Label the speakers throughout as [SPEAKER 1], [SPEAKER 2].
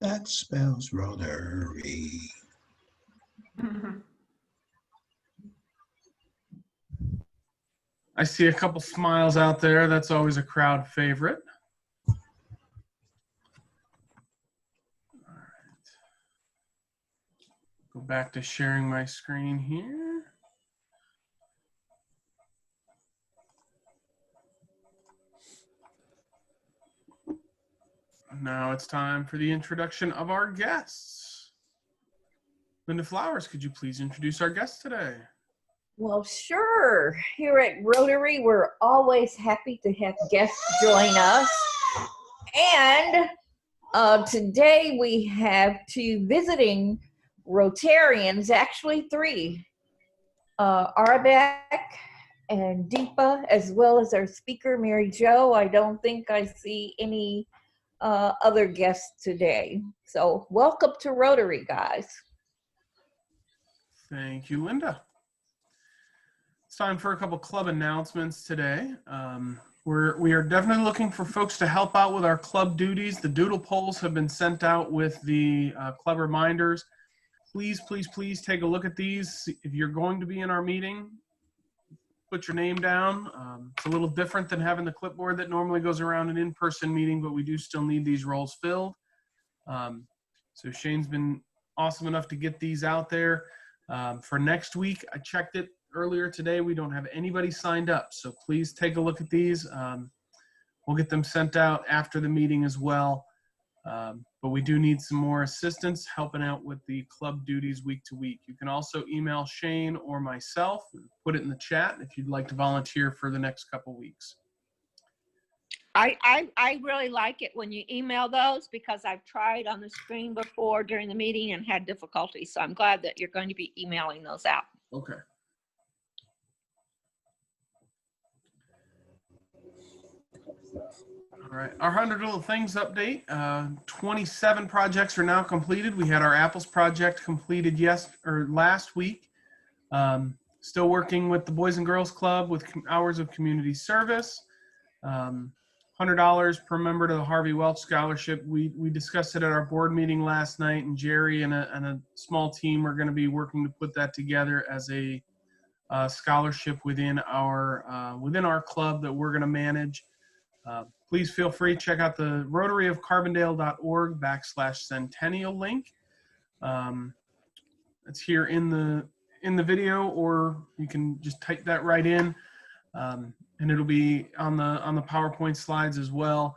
[SPEAKER 1] That spells Rotary.
[SPEAKER 2] I see a couple smiles out there. That's always a crowd favorite. All right. Go back to sharing my screen here. Now it's time for the introduction of our guests. Linda Flowers, could you please introduce our guests today?
[SPEAKER 3] Well, sure. Here at Rotary, we're always happy to have guests join us. And today we have two visiting Rotarians, actually three, Arbek and Deepa, as well as our speaker, Mary Jo. I don't think I see any other guests today. So welcome to Rotary, guys.
[SPEAKER 2] Thank you, Linda. It's time for a couple club announcements today. We are definitely looking for folks to help out with our club duties. The doodle polls have been sent out with the club reminders. Please, please, please take a look at these. If you're going to be in our meeting, put your name down. It's a little different than having the clipboard that normally goes around an in-person meeting, but we do still need these roles filled. So Shane's been awesome enough to get these out there. For next week, I checked it earlier today. We don't have anybody signed up, so please take a look at these. We'll get them sent out after the meeting as well. But we do need some more assistance helping out with the club duties week to week. You can also email Shane or myself, put it in the chat if you'd like to volunteer for the next couple weeks.
[SPEAKER 4] I really like it when you email those, because I've tried on the screen before during the meeting and had difficulty. So I'm glad that you're going to be emailing those out.
[SPEAKER 2] Okay. All right, our 100 Little Things update. 27 projects are now completed. We had our Apples project completed last week. Still working with the Boys and Girls Club with hours of community service. $100 per member to the Harvey Welch Scholarship. We discussed it at our board meeting last night, and Jerry and a small team are going to be working to put that together as a scholarship within our club that we're going to manage. Please feel free to check out the rotaryofcarbondale.org/centennial link. It's here in the video, or you can just type that right in, and it'll be on the PowerPoint slides as well.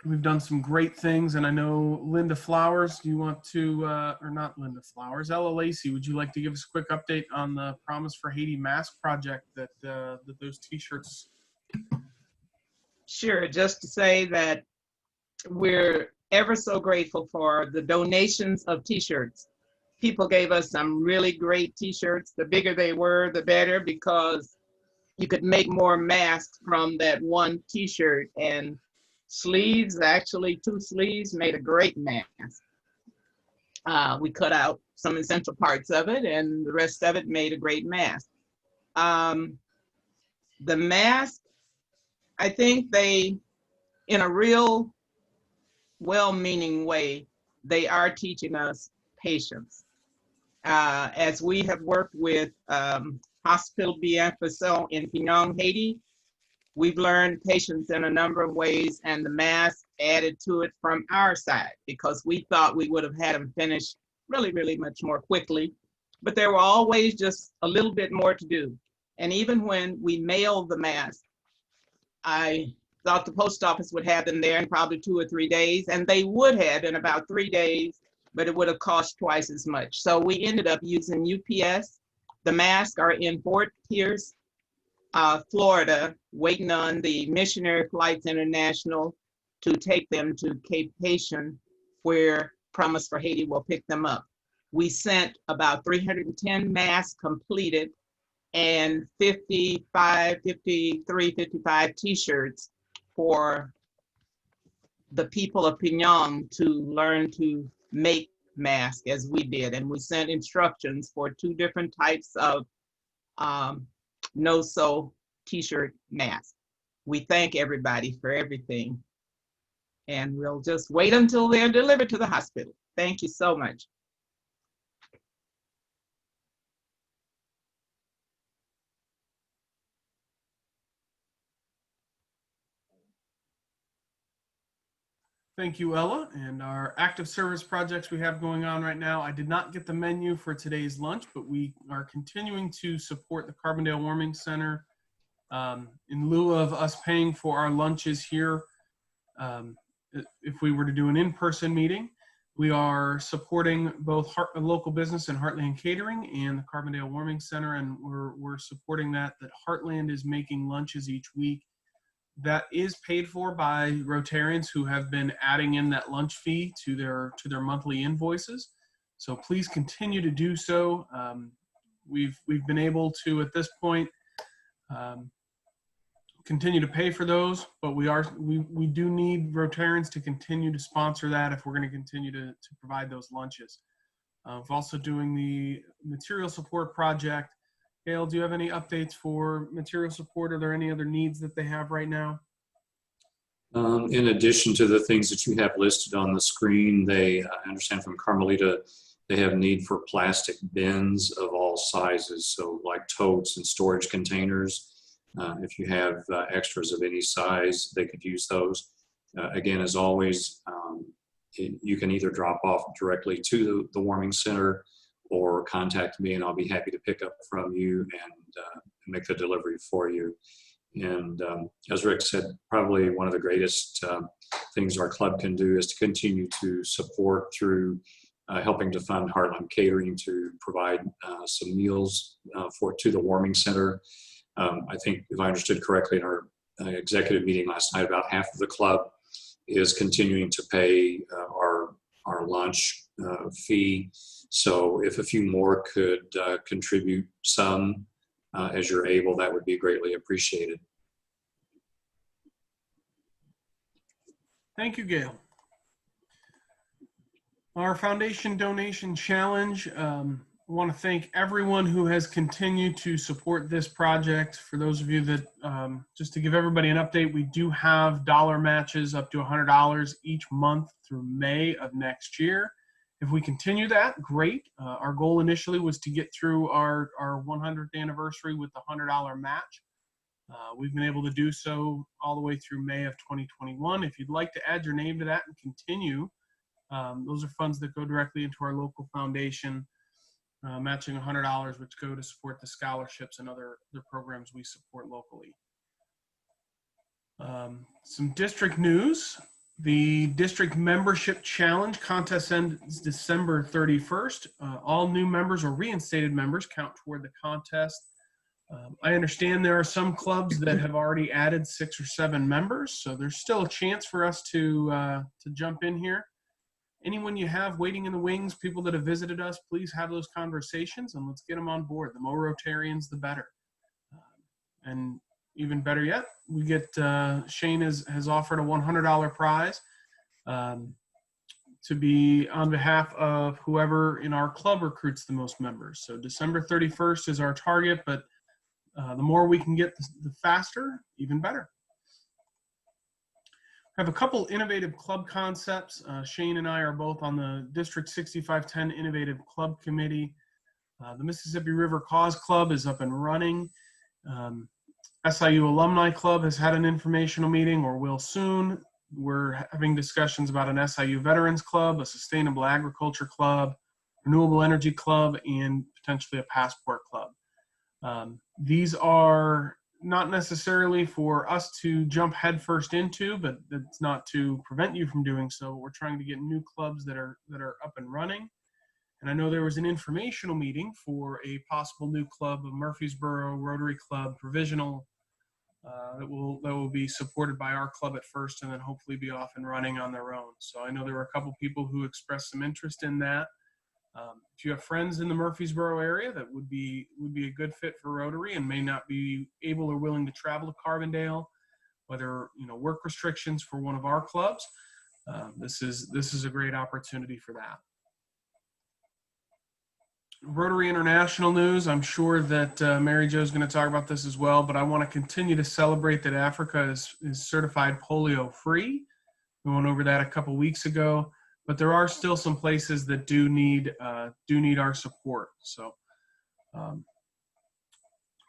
[SPEAKER 2] We've done some great things, and I know Linda Flowers, do you want to, or not Linda Flowers, Ella Lacey, would you like to give us a quick update on the Promise for Haiti mask project that those t-shirts?
[SPEAKER 5] Sure, just to say that we're ever so grateful for the donations of t-shirts. People gave us some really great t-shirts. The bigger they were, the better, because you could make more masks from that one t-shirt. And sleeves, actually 2 sleeves, made a great mask. We cut out some essential parts of it, and the rest of it made a great mask. The mask, I think they, in a real well-meaning way, they are teaching us patience. As we have worked with Hospital Bien Facil in Pignon, Haiti, we've learned patience in a number of ways, and the mask added to it from our side, because we thought we would have had them finished really, really much more quickly, but there were always just a little bit more to do. And even when we mailed the mask, I thought the post office would have them there in probably 2 or 3 days, and they would have in about 3 days, but it would have cost twice as much. So we ended up using UPS. The masks are in Fort Pierce, Florida, waiting on the Missionary Flights International to take them to Cape Haitian, where Promise for Haiti will pick them up. We sent about 310 masks completed and 55 t-shirts for the people of Pignon to learn to make mask as we did. And we sent instructions for 2 different types of no-sew t-shirt masks. We thank everybody for everything. And we'll just wait until they're delivered to the hospital. Thank you so much.
[SPEAKER 2] Thank you, Ella. And our active service projects we have going on right now, I did not get the menu for today's lunch, but we are continuing to support the Carbondale Warming Center in lieu of us paying for our lunches here. If we were to do an in-person meeting, we are supporting both local business and Heartland Catering and the Carbondale Warming Center, and we're supporting that Heartland is making lunches each week. That is paid for by Rotarians who have been adding in that lunch fee to their monthly invoices. So please continue to do so. We've been able to, at this point, continue to pay for those, but we do need Rotarians to continue to sponsor that if we're going to continue to provide those lunches. We're also doing the material support project. Gail, do you have any updates for material support? Are there any other needs that they have right now?
[SPEAKER 6] In addition to the things that you have listed on the screen, I understand from Carmelita, they have need for plastic bins of all sizes. So like totes and storage containers. If you have extras of any size, they could use those. Again, as always, you can either drop off directly to the warming center or contact me and I'll be happy to pick up from you and make the delivery for you. And as Rick said, probably one of the greatest things our club can do is to continue to support through helping to fund Heartland Catering to provide some meals to the warming center. I think if I understood correctly in our executive meeting last night, about half of the club is continuing to pay our lunch fee. So if a few more could contribute some as you're able, that would be greatly appreciated.
[SPEAKER 2] Thank you, Gail. Our foundation donation challenge. I want to thank everyone who has continued to support this project. For those of you that, just to give everybody an update, we do have dollar matches up to $100 each month through May of next year. If we continue that, great. Our goal initially was to get through our 100th anniversary with the $100 match. We've been able to do so all the way through May of 2021. If you'd like to add your name to that and continue, those are funds that go directly into our local foundation, matching $100, which go to support the scholarships and other programs we support locally. Some district news. The district membership challenge contest ends December 31st. All new members or reinstated members count toward the contest. I understand there are some clubs that have already added 6 or 7 members, so there's still a chance for us to jump in here. Anyone you have waiting in the wings, people that have visited us, please have those conversations and let's get them on board. The more Rotarians, the better. And even better yet, we get, Shane has offered a $100 prize to be on behalf of whoever in our club recruits the most members. So December 31st is our target, but the more we can get, the faster, even better. I have a couple innovative club concepts. Shane and I are both on the District 6510 Innovative Club Committee. The Mississippi River Cause Club is up and running. SIU Alumni Club has had an informational meeting or will soon. We're having discussions about an SIU Veterans Club, a Sustainable Agriculture Club, Renewable Energy Club, and potentially a Passport Club. These are not necessarily for us to jump headfirst into, but that's not to prevent you from doing so. We're trying to get new clubs that are up and running. And I know there was an informational meeting for a possible new club, a Murfreesboro Rotary Club provisional that will be supported by our club at first and then hopefully be off and running on their own. So I know there were a couple people who expressed some interest in that. If you have friends in the Murfreesboro area that would be a good fit for Rotary and may not be able or willing to travel to Carbondale, whether work restrictions for one of our clubs, this is a great opportunity for that. Rotary International news. I'm sure that Mary Jo is going to talk about this as well, but I want to continue to celebrate that Africa is certified polio free. We went over that a couple weeks ago, but there are still some places that do need our support. So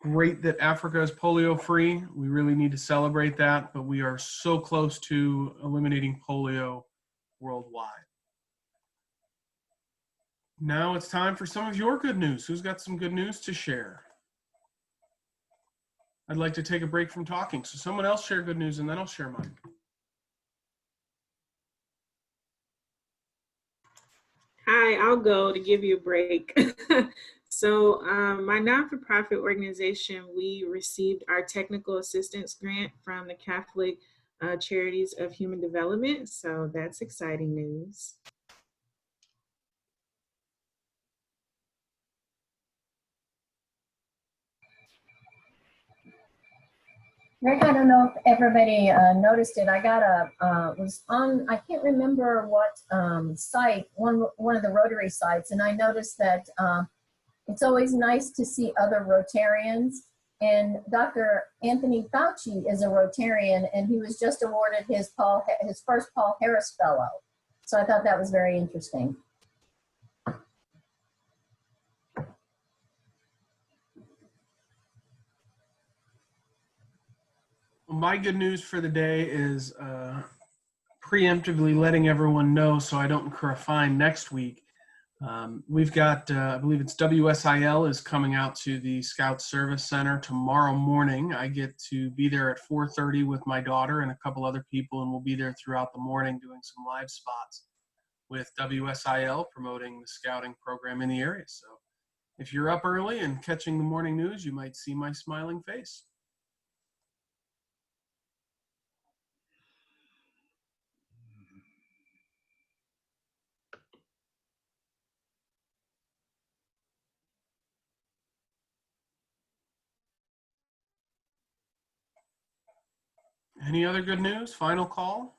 [SPEAKER 2] great that Africa is polio free. We really need to celebrate that, but we are so close to eliminating polio worldwide. Now it's time for some of your good news. Who's got some good news to share? I'd like to take a break from talking. So someone else share good news and then I'll share mine.
[SPEAKER 7] Hi, I'll go to give you a break. So my not-for-profit organization, we received our technical assistance grant from the Catholic Charities of Human Development. So that's exciting news.
[SPEAKER 8] Rick, I don't know if everybody noticed it. I got was on, I can't remember what site, one of the Rotary sites, and I noticed that it's always nice to see other Rotarians. And Dr. Anthony Fauci is a Rotarian, and he was just awarded his first Paul Harris Fellow. So I thought that was very interesting.
[SPEAKER 2] My good news for the day is preemptively letting everyone know so I don't incur a fine next week. We've got, I believe it's WSIL is coming out to the Scout Service Center tomorrow morning. I get to be there at 4:30 with my daughter and a couple other people, and we'll be there throughout the morning doing some live spots with WSIL promoting the scouting program in the area. So if you're up early and catching the morning news, you might see my smiling face. Any other good news? Final call?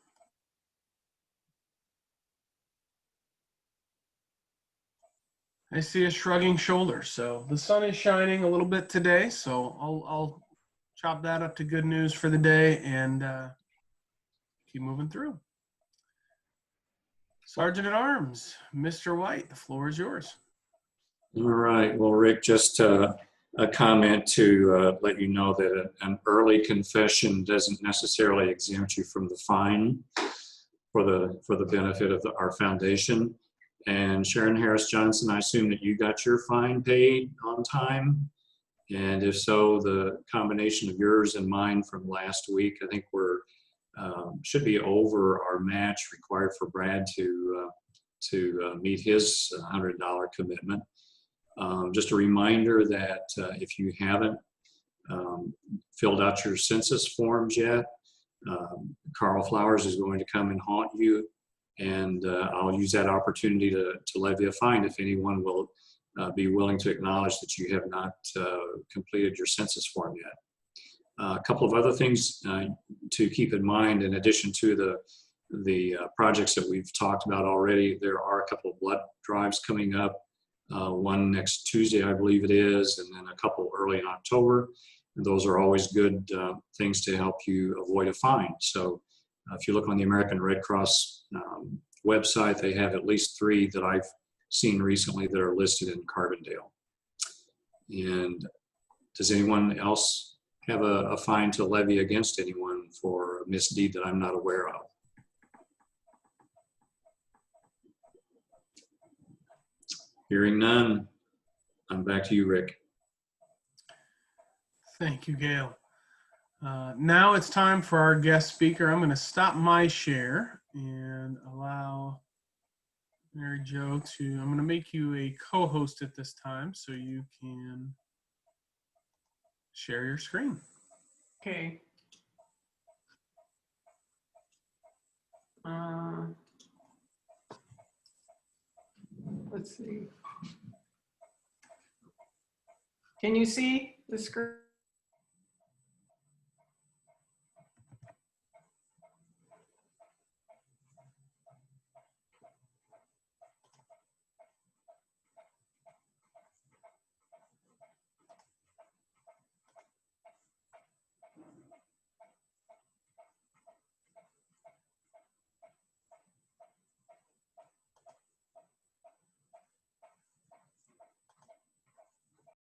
[SPEAKER 2] I see a shrugging shoulder. So the sun is shining a little bit today. So I'll chop that up to good news for the day and keep moving through. Sergeant at Arms, Mr. White, the floor is yours.
[SPEAKER 6] All right. Well, Rick, just a comment to let you know that an early confession doesn't necessarily exempt you from the fine for the benefit of our foundation. And Sharon Harris Johnson, I assume that you got your fine paid on time. And if so, the combination of yours and mine from last week, I think we're should be over our match required for Brad to meet his $100 commitment. Just a reminder that if you haven't filled out your census forms yet, Carl Flowers is going to come and haunt you, and I'll use that opportunity to levy a fine if anyone will be willing to acknowledge that you have not completed your census form yet. A couple of other things to keep in mind, in addition to the projects that we've talked about already, there are a couple of blood drives coming up. One next Tuesday, I believe it is, and then a couple early in October. And those are always good things to help you avoid a fine. So if you look on the American Red Cross website, they have at least 3 that I've seen recently that are listed in Carbondale. And does anyone else have a fine to levy against anyone for a misdeed that I'm not aware of? Hearing none, I'm back to you, Rick.
[SPEAKER 2] Thank you, Gail. Now it's time for our guest speaker. I'm going to stop my share and allow Mary Jo to, I'm going to make you a co-host at this time so you can share your screen.
[SPEAKER 9] Okay. Let's see. Can you see the screen?